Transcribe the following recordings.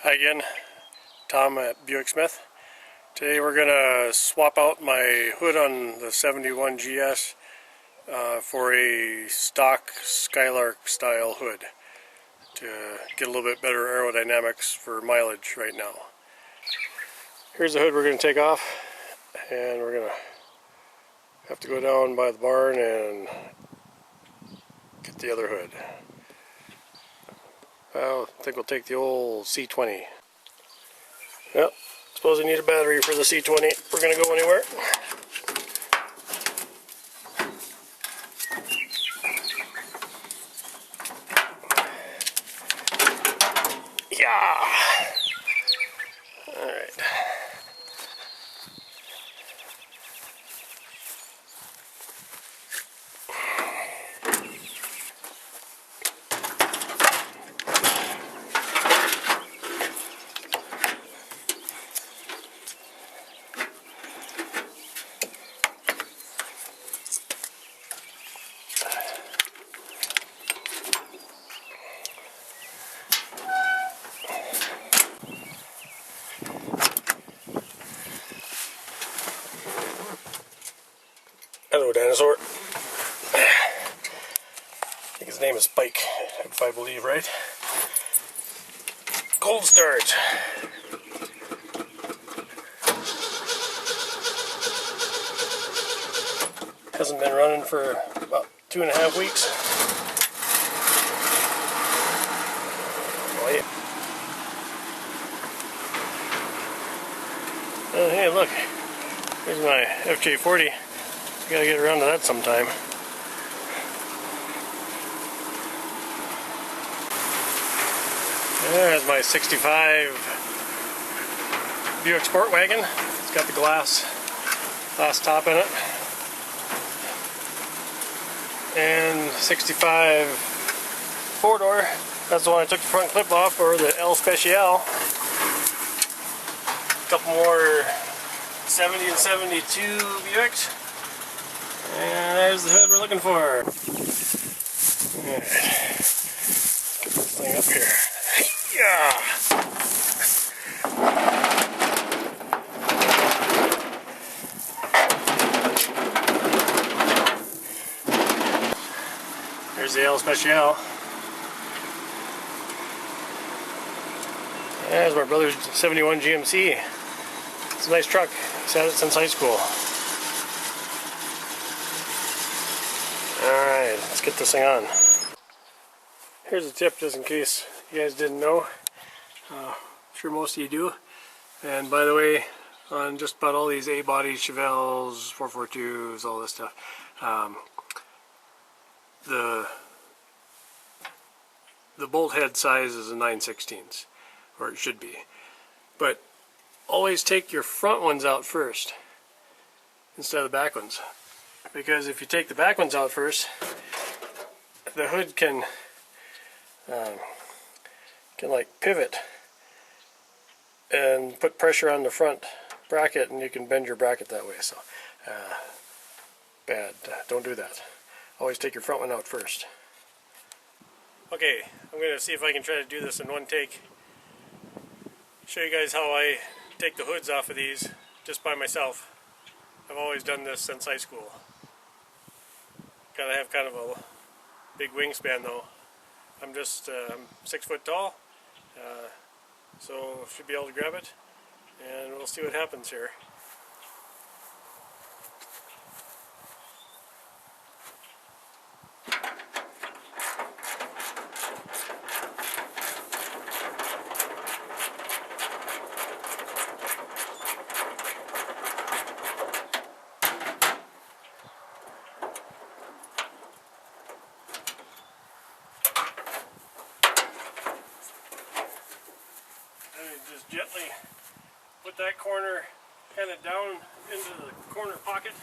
Hi again, Tom at Buicksmith. Today we're going to swap out my hood on the 71 GS for a stock Skylark style hood to get a little bit better aerodynamics for mileage right now. Here's the hood we're going to take off, and we're going to have to go down by the barn and get the other hood. I think we'll take the old C20. Yep, suppose I need a battery for the C20 if we're going to go anywhere. Yeah! Alright. Hello, dinosaur. I think his name is Spike, if I believe right. Cold start. Hasn't been running for about 2.5 weeks. Oh, yeah. Oh, hey, look. Here's my FJ40. Gotta get around to that sometime. There's my 65 Buick Sport Wagon. It's got the glass top in it. And 65 four-door. That's the one I took the front clip off for the L Special. A couple more 70 and 72 Buicks. And there's the hood we're looking for. Alright. Get this thing up here. Yeah! There's the L Special. There's my brother's 71 GMC. It's a nice truck. He's had it since high school. Alright, let's get this thing on. Here's a tip just in case you guys didn't know. I'm sure most of you do. And by the way, on just about all these A-bodies, Chevelles, 442s, all this stuff, the bolt head size is a 9/16, or it should be. But always take your front ones out first instead of the back ones. Because if you take the back ones out first, the hood can like pivot and put pressure on the front bracket, and you can bend your bracket that way. So bad. Don't do that. Always take your front one out first. Okay, I'm going to see if I can try to do this in one take. Show you guys how I take the hoods off of these just by myself. I've always done this since high school. Gotta have kind of a big wingspan though. I'm 6 foot tall, so should be able to grab it, and we'll see what happens here. Just gently put that corner kind of down into the corner pocket,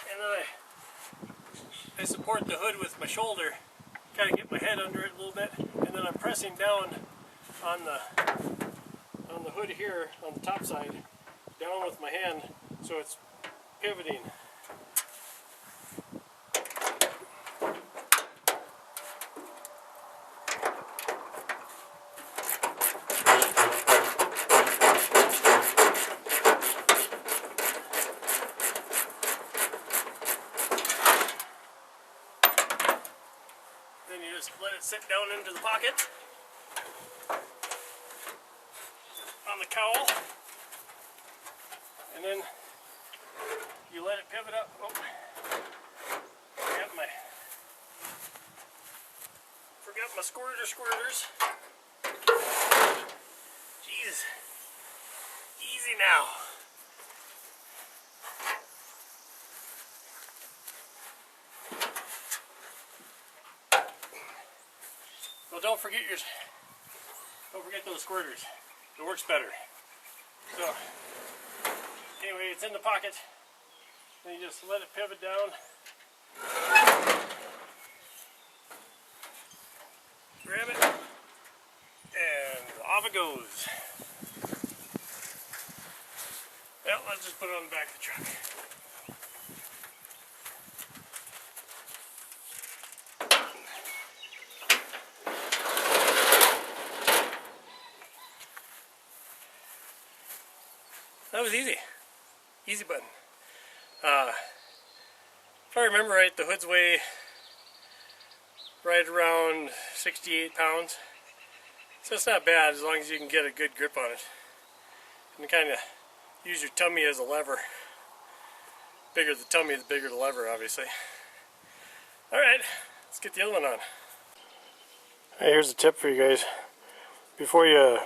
and then I support the hood with my shoulder, kind of get my head under it a little bit, and then I'm pressing down on the hood here on the top side, down with my hand, so it's pivoting. down into the pocket on the cowl, and then you let it pivot up. Oh, forgot my squirters. Jeez, easy now. Well, don't forget those squirters. It works better. So anyway, it's in the pocket. Then you just let it pivot down. Grab it, and off it goes. Well, let's just put it on the back of the truck. That was easy. Easy button. If I remember right, the hoods weigh right around 68 pounds. So it's not bad as long as you can get a good grip on it. And kind of use your tummy as a lever. Bigger the tummy, the bigger the lever, obviously. Alright, let's get the other one on. Hey, here's a tip for you guys. Before you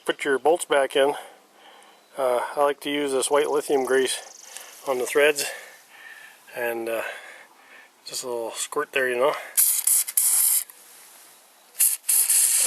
put your bolts back in, I like to use this white lithium grease on the threads, and just a little squirt there, you know,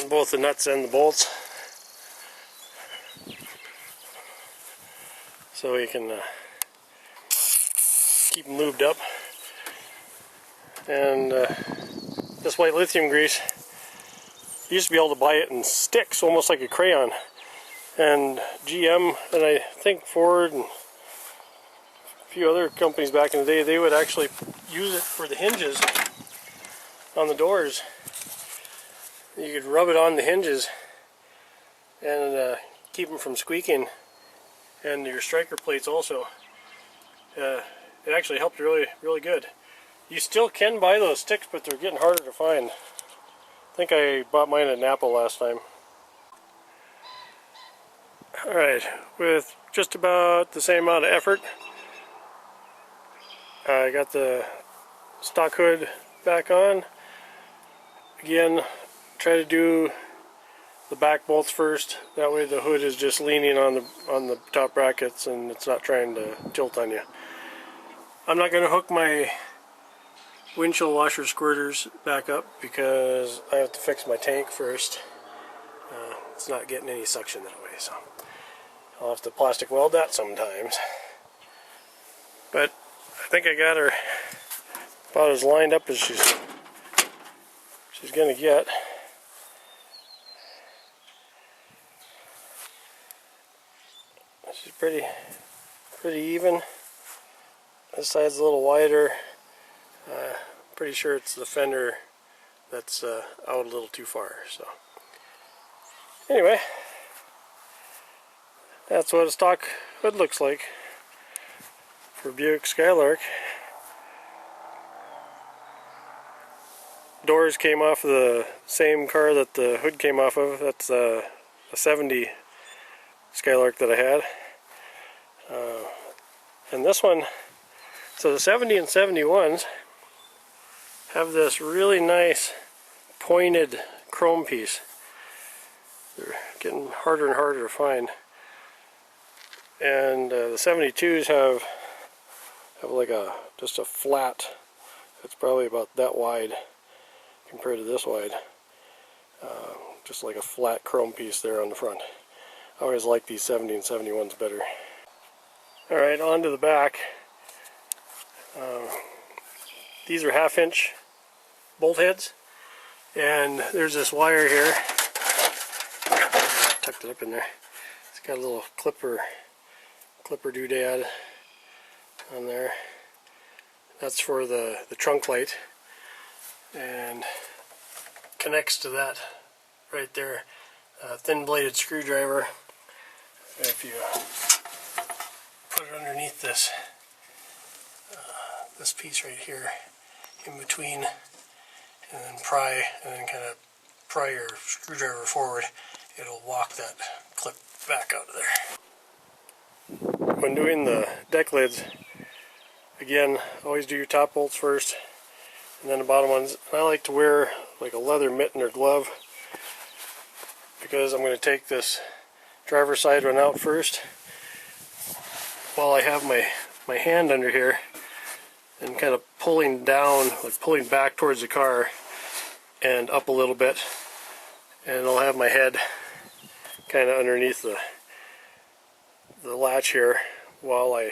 on both the nuts and the bolts, so you can keep them lubed up. And this white lithium grease, you used to be able to buy it in sticks, almost like a crayon. And GM, and I think Ford and a few other companies back in the day, they would actually use it for the hinges on the doors. You could rub it on the hinges and keep them from squeaking, and your striker plates also. It actually helped really good. You still can buy those sticks, but they're getting harder to find. I think I bought mine at Napa last time. Alright, with just about the same amount of effort, I got the stock hood back on. Again, try to do the back bolts first. That way the hood is just leaning on the top brackets and it's not trying to tilt on you. I'm not going to hook my windshield washer squirters back up because I have to fix my tank first. It's not getting any suction that way, so I'll have to plastic weld that sometimes. But I think I got her about as lined up as she's gonna get. She's pretty even. This side's a little wider. Pretty sure it's the fender that's out a little too far. So anyway, that's what a stock hood looks like for Buick Skylark. Doors came off of the same car that the hood came off of. That's a 70 Skylark that I had. And this one, so the 70 and 71s have this really nice pointed chrome piece. They're getting harder and harder to find. And the 72s have like just a flat, it's probably about that wide compared to this wide. Just like a flat chrome piece there on the front. I always like these 70 and 71s better. Alright, on to the back. These are 1/2 inch bolt heads, and there's this wire here. Tucked it up in there. It's got a little clipper doodad on there. That's for the trunk light, and connects to that right there. Thin bladed screwdriver. If you put it underneath this piece right here, in between, and then pry, and then kind of pry your screwdriver forward, it'll walk that clip back out of there. When doing the deck lids, again, always do your top bolts first and then the bottom ones. And I like to wear like a leather mitten or glove because I'm going to take this driver's side one out first while I have my hand under here and kind of pulling down, like pulling back towards the car and up a little bit, and I'll have my head kind of underneath the latch here while I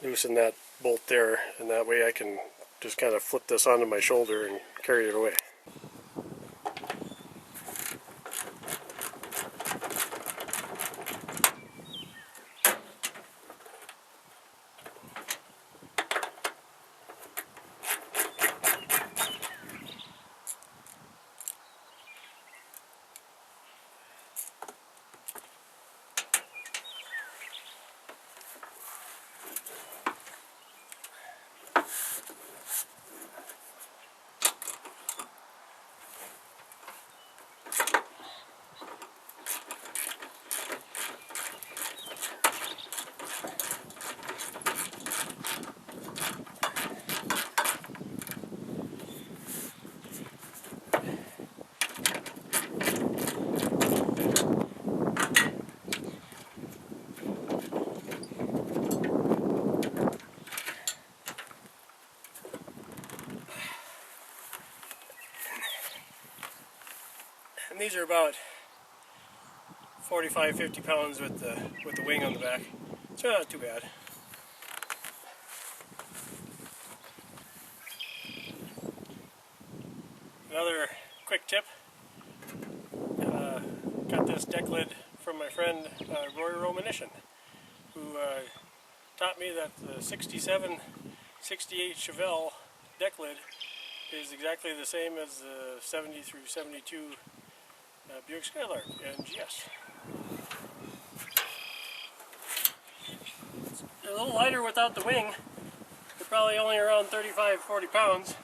loosen that bolt there, and that way I can just kind of flip this onto my shoulder and carry it away. And these are about 45-50 pounds with the wing on the back. It's not too bad. Another quick tip. Got this deck lid from my friend Aerodynamics, who taught me that the 67, 68 Chevelle deck lid is exactly the same as the 70 through 72 Buick Skylark and GS. They're a little lighter without the wing. They're probably only around 35-40 pounds.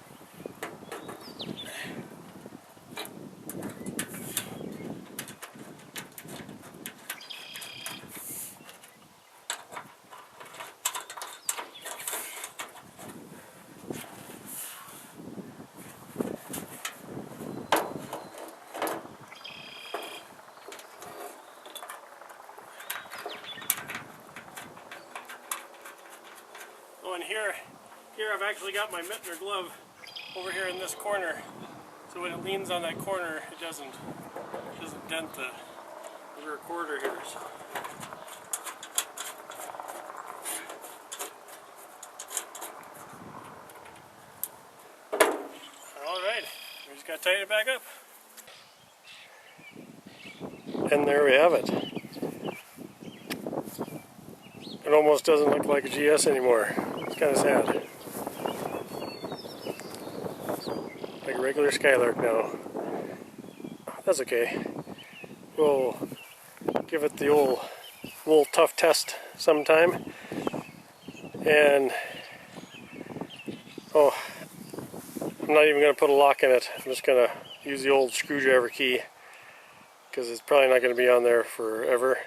And here I've actually got my mitten or glove over here in this corner, so when it leans on that corner, it doesn't dent the rear quarter here. So. All right, we just got to tighten it back up, and there we have it. It almost doesn't look like a GS anymore. It's kind of sad. Like a regular Skylark now. That's okay. We'll give it the old tough test sometime. And I'm not even going to put a lock in it. I'm just going to use the old screwdriver key because it's probably not going to be on there forever.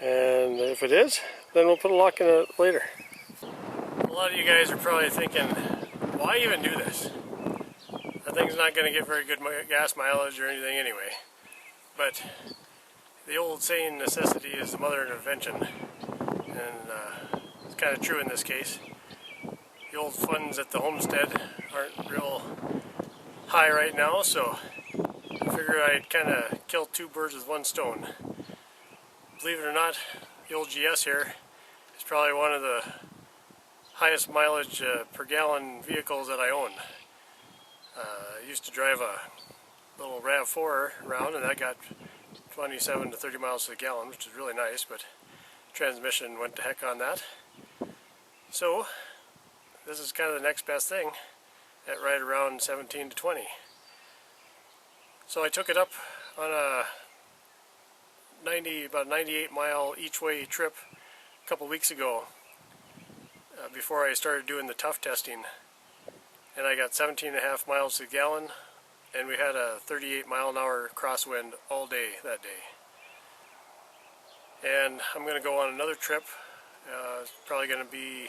And if it is, then we'll put a lock in it later. A lot of you guys are probably thinking, why even do this? That thing's not going to get very good gas mileage or anything anyway. But the old saying, necessity is the mother of invention. And it's kind of true in this case. The old funds at the homestead aren't real high right now, so I figured I'd kind of kill two birds with one stone. Believe it or not, the old GS here is probably one of the highest mileage per gallon vehicles that I own. I used to drive a little RAV4 around, and that got 27 to 30 miles to the gallon, which is really nice, but transmission went to heck on that. So this is kind of the next best thing at right around 17 to 20. So I took it up on a about 98 mile each way trip a couple weeks ago before I started doing the tough testing, and I got 17.5 miles to the gallon and we had a 38-mile-an-hour crosswind all day that day. And I'm going to go on another trip. It's probably going to be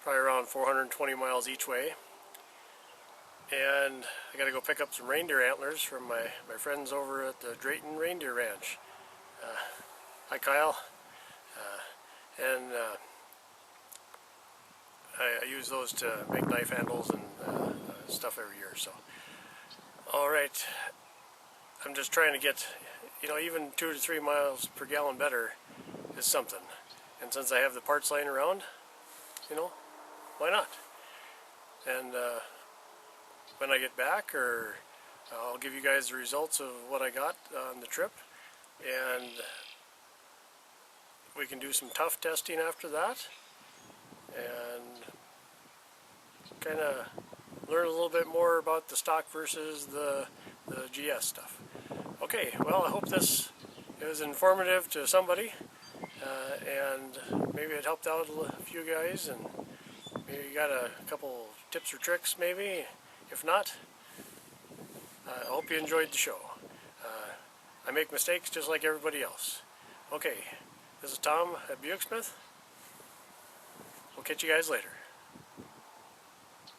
around 420 miles each way. And I got to go pick up some reindeer antlers from my friends over at the Drayton Reindeer Ranch. Hi Kyle. I use those to make knife handles and stuff every year. So, all right. I'm just trying to get, even 2 to 3 miles per gallon better is something. And since I have the parts lying around, why not? And when I get back, or I'll give you guys the results of what I got on the trip, and we can do some tough testing after that, and kind of learn a little bit more about the stock versus the GS stuff. Okay, well, I hope this is informative to somebody, and maybe it helped out a few guys, and maybe you got a couple tips or tricks maybe. If not, I hope you enjoyed the show. I make mistakes just like everybody else. Okay, this is Tom at Buicksmith. We'll catch you guys later.